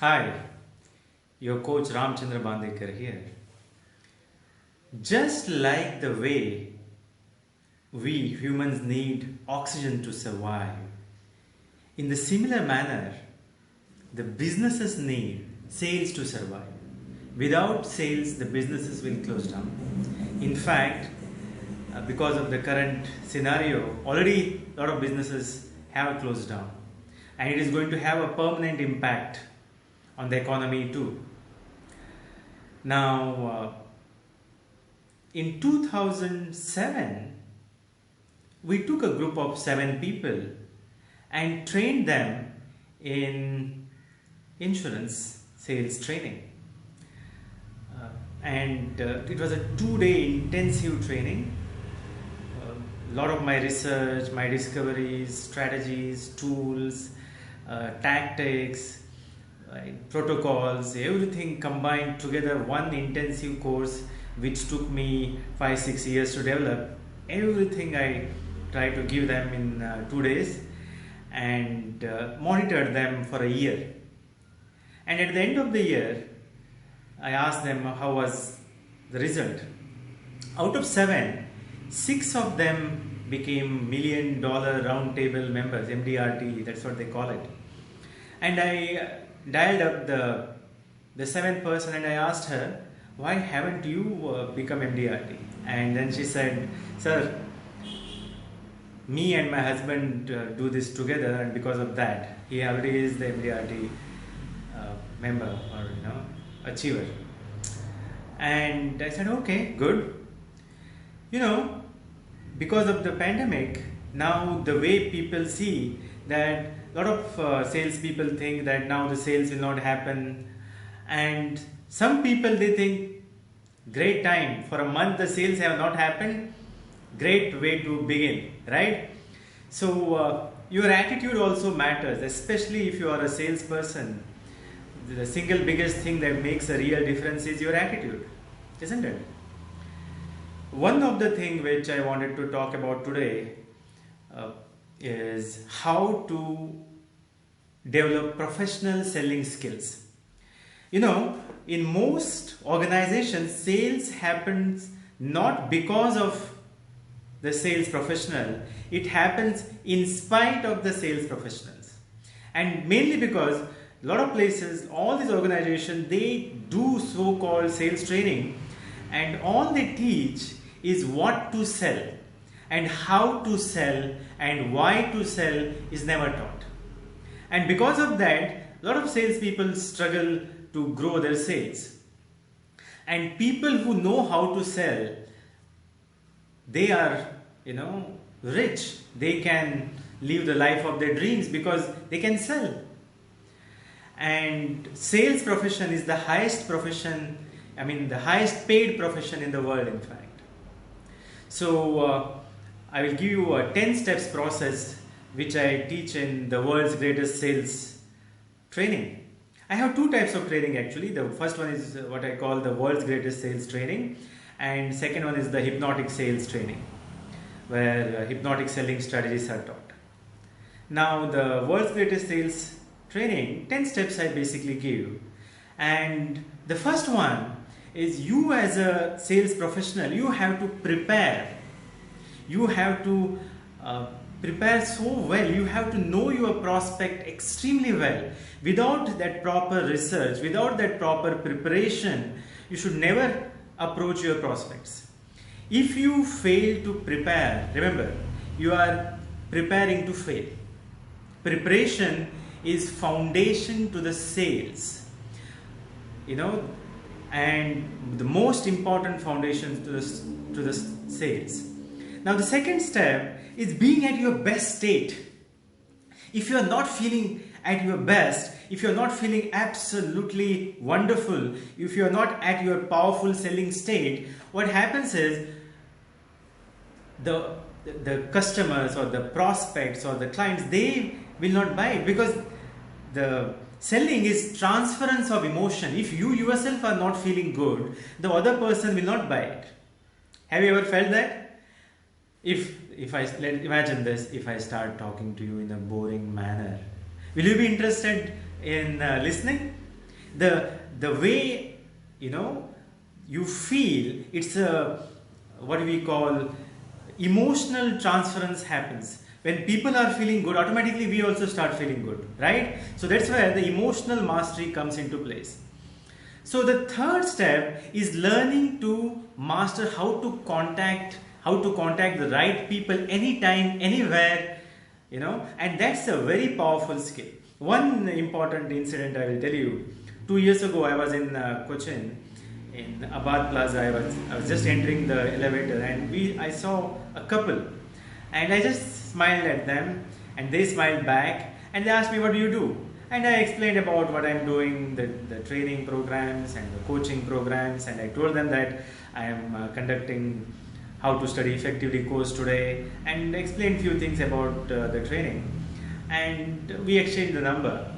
Hi, your coach Ramachandra Bandekar here. Just like the way we humans need oxygen to survive, in the similar manner, the businesses need sales to survive. Without sales, the businesses will close down. In fact, because of the current scenario, already a lot of businesses have closed down, and it is going to have a permanent impact on the economy too. Now, in 2007, we took a group of 7 people and trained them in insurance sales training. It was a 2-day intensive training. A lot of my research, my discoveries, strategies, tools, tactics, protocols, everything combined together, one intensive course which took me 5-6 years to develop. Everything I tried to give them in 2 days and monitored them for a year. And at the end of the year, I asked them how was the result. Out of 7, 6 of them became $1 million round table members, MDRT, that's what they call it. And I dialed up the 7th person and I asked her, why haven't you become MDRT? And then she said, sir, me and my husband do this together, and because of that, he already is the MDRT member or achiever. And I said, okay, good. Because of the pandemic, now the way people see that a lot of salespeople think that now the sales will not happen, and some people they think great time for a month the sales have not happened, great way to begin, right? So your attitude also matters, especially if you are a salesperson. The single biggest thing that makes a real difference is your attitude, isn't it? One of the things which I wanted to talk about today is how to develop professional selling skills. In most organizations, sales happens not because of the sales professional, it happens in spite of the sales professionals. And mainly because a lot of places, all these organizations, they do so-called sales training, and all they teach is what to sell and how to sell and why to sell is never taught. And because of that, a lot of salespeople struggle to grow their sales. And people who know how to sell, they are, rich. They can live the life of their dreams because they can sell. And sales profession is the highest profession, the highest paid profession in the world, in fact. So I will give you a 10 steps process which I teach in the world's greatest sales training. I have 2 types of training actually. The first one is what I call the world's greatest sales training, and second one is the hypnotic sales training, where hypnotic selling strategies are taught. Now the world's greatest sales training, 10 steps I basically give. And the first one is, you as a sales professional, you have to prepare. You have to prepare so well. You have to know your prospect extremely well. Without that proper research, without that proper preparation, you should never approach your prospects. If you fail to prepare, remember, you are preparing to fail. Preparation is foundation to the sales, and the most important foundation to the sales. Now the second step is being at your best state. If you are not feeling at your best, if you are not feeling absolutely wonderful, if you are not at your powerful selling state, what happens is the customers or the prospects or the clients, they will not buy it, because the selling is transference of emotion. If you yourself are not feeling good, the other person will not buy it. Have you ever felt that? Imagine this, if I start talking to you in a boring manner, will you be interested in listening? the way, you know, you feel, it's a, what we call, emotional transference happens. When people are feeling good, automatically we also start feeling good, right? So that's where the emotional mastery comes into place. So the third step is learning to master how to contact the right people anytime, anywhere, you know, and that's a very powerful skill. One important incident I will tell you. 2 years ago, I was in Cochin, in Abad Plaza. I was just entering the elevator, and I saw a couple, and I just smiled at them, and they smiled back, and they asked me, "What do you do?" And I explained about what I'm doing, the training programs and the coaching programs, and I told them that I am conducting how to study effectively course today, and explained few things about the training. And we exchanged the number,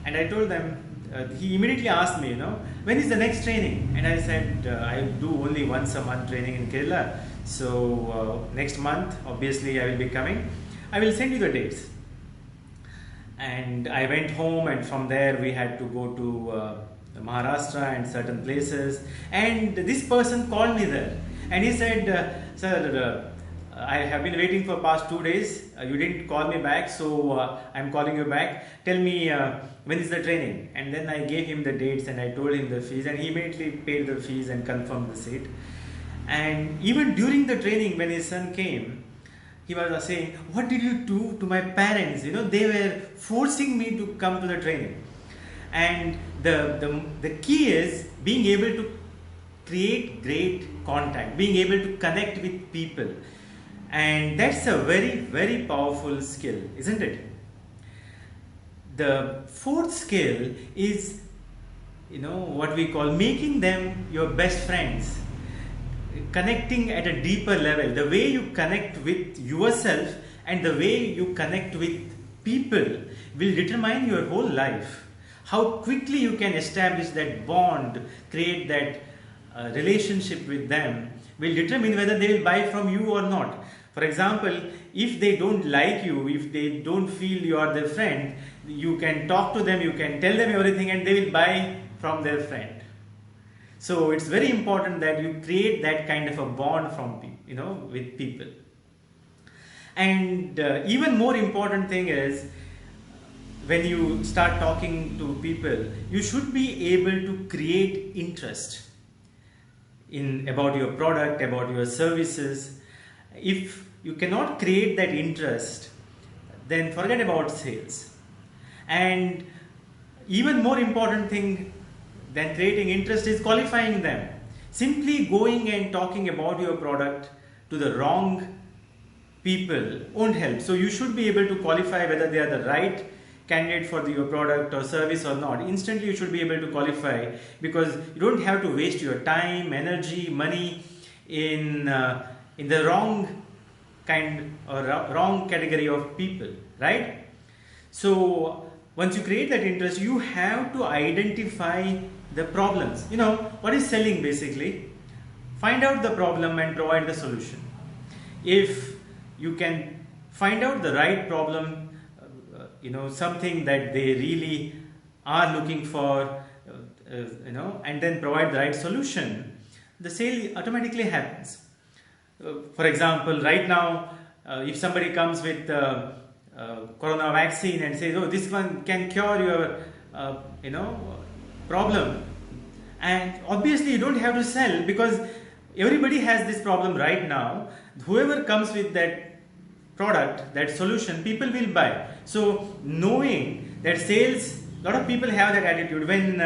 and I told them, he immediately asked me, you know, when is the next training? And I said, I do only once a month training in Kerala, so next month obviously I will be coming. I will send you the dates. And I went home, and from there we had to go to Maharashtra and certain places, and this person called me there, and he said, "Sir, I have been waiting for past 2 days. You didn't call me back, so I'm calling you back. Tell me when is the training?" And then I gave him the dates, and I told him the fees, and he immediately paid the fees and confirmed the seat. And even during the training, when his son came, he was saying, "What did you do to my parents? You know, they were forcing me to come to the training." And the key is being able to create great contact, being able to connect with people. And that's a very, very powerful skill, isn't it? The fourth skill is, you know, what we call making them your best friends. Connecting at a deeper level. The way you connect with yourself and the way you connect with people will determine your whole life. How quickly you can establish that bond, create that relationship with them will determine whether they will buy from you or not. For example, if they don't like you, if they don't feel you are their friend, you can talk to them, you can tell them everything, and they will buy from their friend. So it's very important that you create that kind of a bond with people. And even more important thing is, when you start talking to people, you should be able to create interest about your product, about your services. If you cannot create that interest, then forget about sales. And even more important thing than creating interest is qualifying them. Simply going and talking about your product to the wrong people won't help. So you should be able to qualify whether they are the right candidate for your product or service or not. Instantly you should be able to qualify, because you don't have to waste your time, energy, money in the wrong kind or wrong category of people, right? So once you create that interest, you have to identify the problems. You know, what is selling basically? Find out the problem and provide the solution. If you can find out the right problem, something that they really are looking for, and then provide the right solution, the sale automatically happens. For example, right now, if somebody comes with corona vaccine and says, "Oh, this one can cure your, problem," and obviously you don't have to sell, because everybody has this problem right now. Whoever comes with that product, that solution, people will buy. So knowing that sales, a lot of people have that attitude. When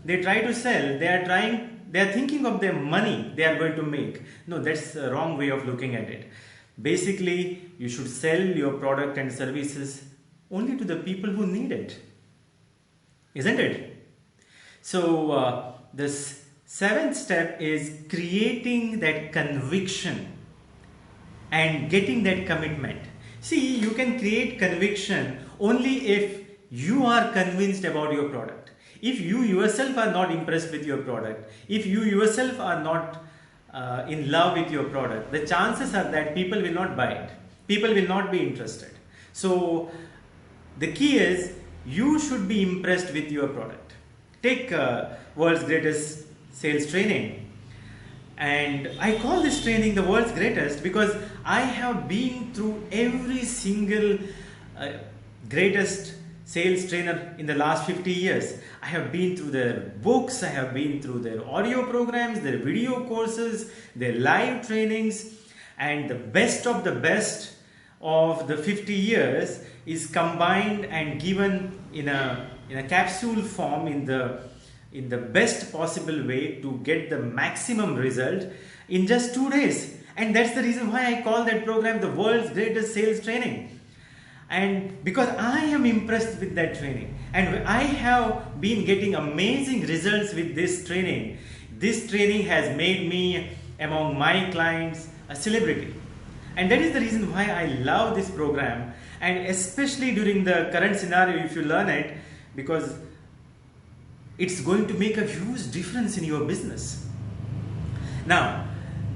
they try to sell, they are thinking of the money they are going to make. No, that's the wrong way of looking at it. Basically, you should sell your product and services only to the people who need it, isn't it? So this seventh step is creating that conviction and getting that commitment. See, you can create conviction only if you are convinced about your product. If you yourself are not impressed with your product, if you yourself are not in love with your product, the chances are that people will not buy it. People will not be interested. So the key is, you should be impressed with your product. take world's greatest sales training. And I call this training the world's greatest because I have been through every single greatest sales trainer in the last 50 years. I have been through their books, I have been through their audio programs, their video courses, their live trainings, and the best of the best of the 50 years is combined and given in a capsule form in the best possible way to get the maximum result in just 2 days. And that's the reason why I call that program the world's greatest sales training. And because I am impressed with that training, and I have been getting amazing results with this training has made me among my clients a celebrity. And that is the reason why I love this program, and especially during the current scenario, if you learn it, because it's going to make a huge difference in your business. Now,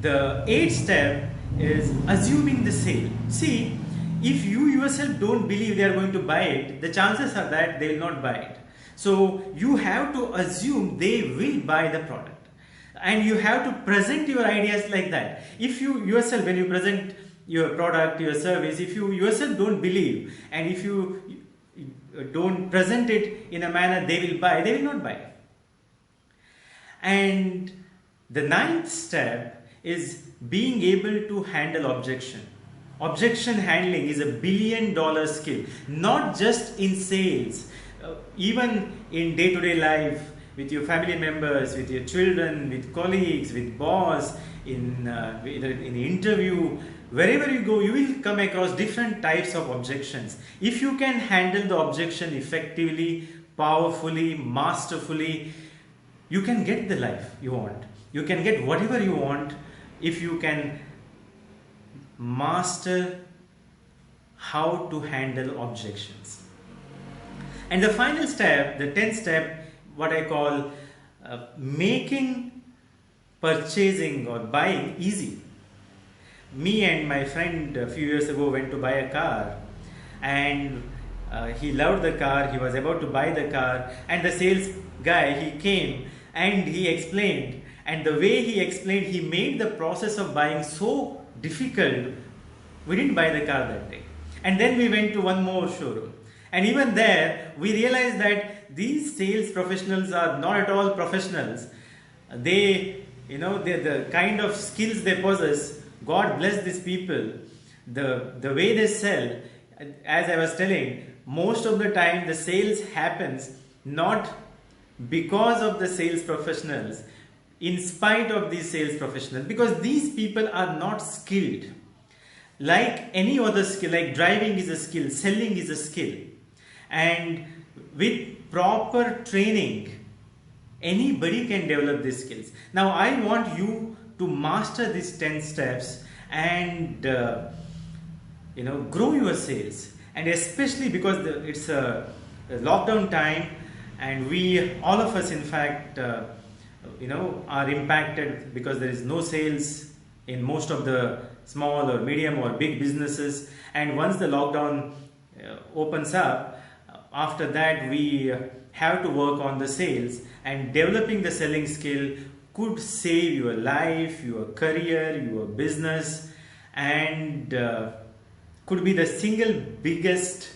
the 8th step is assuming the sale. See, if you yourself don't believe they are going to buy it, the chances are that they will not buy it. So you have to assume they will buy the product, and you have to present your ideas like that. If you yourself, when you present your product, your service, if you yourself don't believe, and if you don't present it in a manner they will buy, they will not buy. And the 9th step is being able to handle objection. Objection handling is a $1 billion skill, not just in sales, even in day-to-day life, with your family members, with your children, with colleagues, with boss, in interview, wherever you go, you will come across different types of objections. If you can handle the objection effectively, powerfully, masterfully, you can get the life you want. You can get whatever you want if you can master how to handle objections. And the final step, the 10th step, what I call making purchasing or buying easy. Me and my friend a few years ago went to buy a car, and he loved the car, he was about to buy the car, and the sales guy, he came and he explained, and the way he explained, he made the process of buying so difficult, we didn't buy the car that day. And then we went to one more showroom, and even there we realized that these sales professionals are not at all professionals. They, the kind of skills they possess, God bless these people, the way they sell, as I was telling, most of the time the sales happens not because of the sales professionals, in spite of these sales professionals, because these people are not skilled. Like any other skill, like driving is a skill, selling is a skill, and with proper training, anybody can develop these skills. Now I want you to master these 10 steps and grow your sales, and especially because it's a lockdown time, and all of us in fact are impacted because there is no sales in most of the small or medium or big businesses. And once the lockdown opens up, after that we have to work on the sales, and developing the selling skill could save your life, your career, your business, and could be the single biggest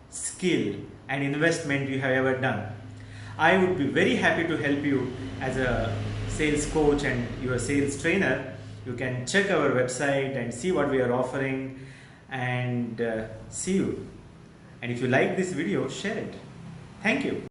skill and investment you have ever done. I would be very happy to help you as a sales coach and your sales trainer. You can check our website and see what we are offering, and see you. And if you like this video, share it. Thank you.